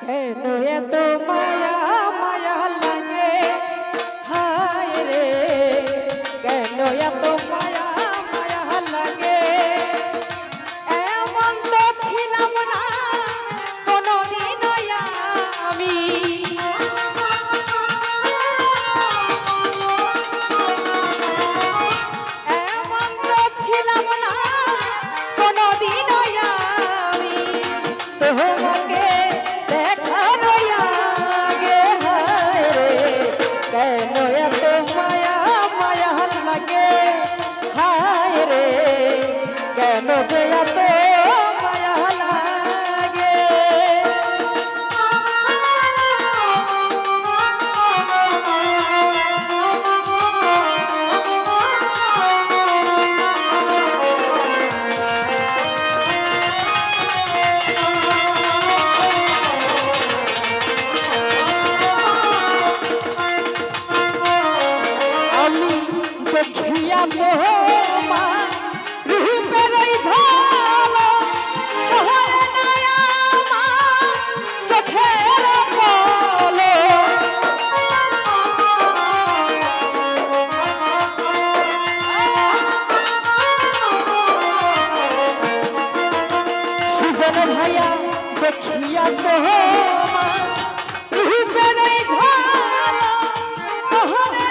কেন এত মায়া মায়া লাগে হায় রে, কেন এত মায়া মায়া লাগে। এমন তো ছিলাম না কোনদিন আমি, এমন তো ছিলাম না কোনদিন আমি তোমাকে কেন এত মায়া মায়া লাগে হায় রে, কেন যে এত মায়া লাগে। দেখিয়া তোমার রূপের ঝলক তোহরে নয়া আমার চোখের পলক, সুজন ভাইয়া দেখিয়া তোমার রূপের ঝলক তোহরে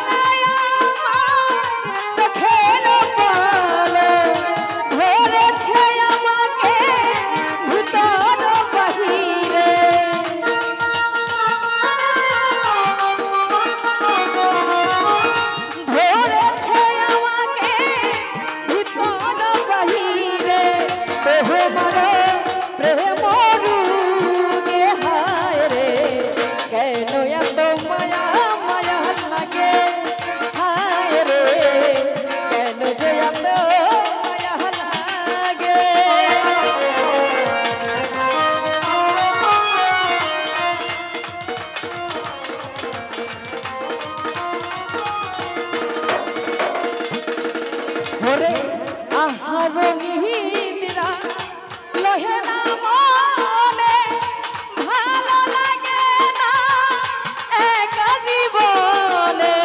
নিদ্রা লহে না মনে, ভালো লাগে না একা জীবনে।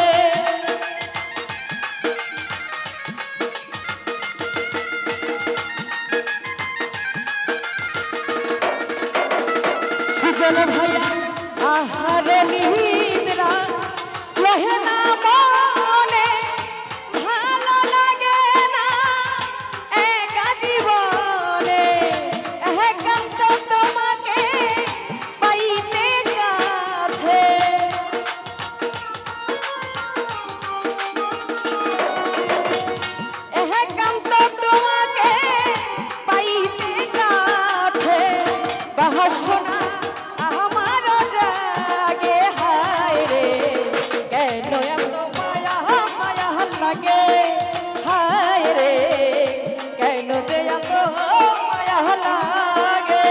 সুজন ভাইয়া আহার নিদ্রা লহে না মনে, ভালো লাগে না একা জীবনে। একান্ত তোমাকে পাইতে কাছে, একান্ত তোমাকে পাইতে কাছে। বাসনা আমার জাগে হায় রে, কেন এত মায়া মায়া লাগে হায় রে, কেন যে এত মায়া লাগে।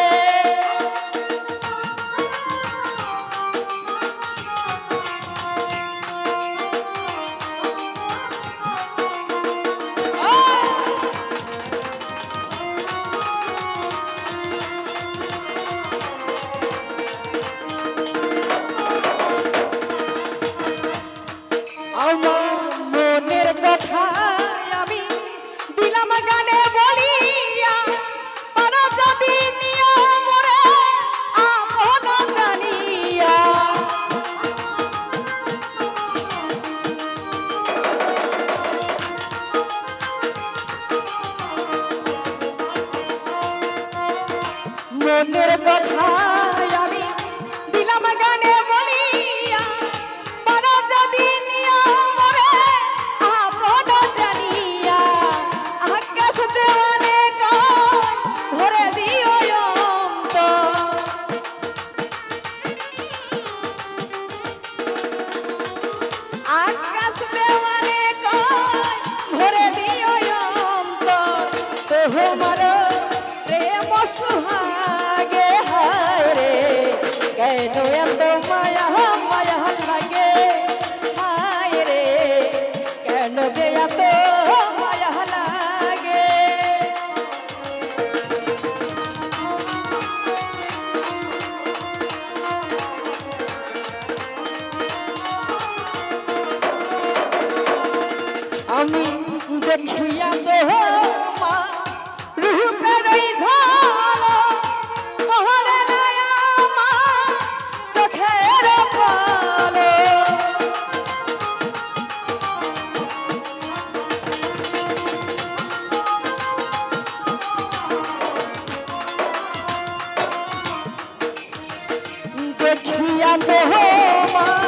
মনের কথা আমি দিলাম গানে বলিয়া, পারো যদি নিও মোরে আপন জানিয়া। মনের কথা আমি দিলাম গানে বলিয়া, পারো যদি নিও মোরে আপন জানিয়া। আকাশ দেওয়ানে ভরে দিও অন্তর, আকাশ দেওয়ানে ভরে দিও অন্তর। তোমার প্রেম সুহাগে হায় রে, তোমার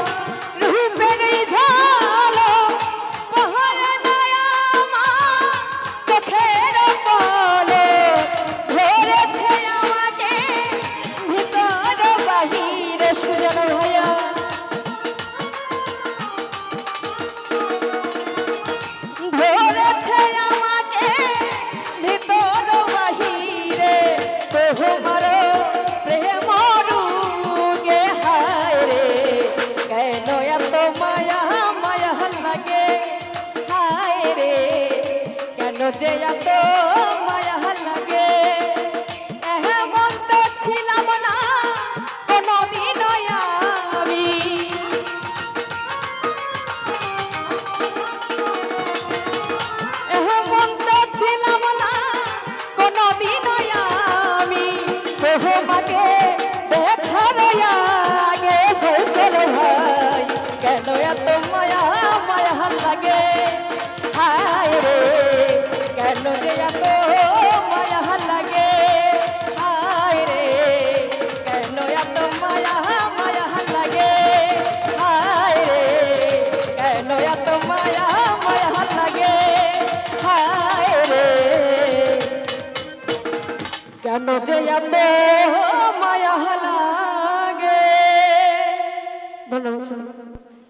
রূপের ঝালো পাহাড়ে নয়া আমার চোখের পলো ধরেছে আমাকে ভিতর বাহিরে সুজন ভাইয়া ধরেছে আমাকে ভিতর বাহিরে তোমার প্রেম রুগে হায় রে কেন এত মায়া মায়া লাগে হায় রে কেন যে এত মায়া লাগে এমন তো ছিলাম না কোনদিন আমি এমন তো ছিলাম না কোনদিন আমি তোমাকে দেখার আগে ফসল ভাই কেন এত মায়া মায়া লাগে হায় রে কেন যে এত মায়া লাগে হায় রে কেন এত মায়া মায়া লাগে হায় রে কেন এত মায়া মায়া লাগে হায় রে কেন যে এত মায়া লাগে ধন্যবাদ।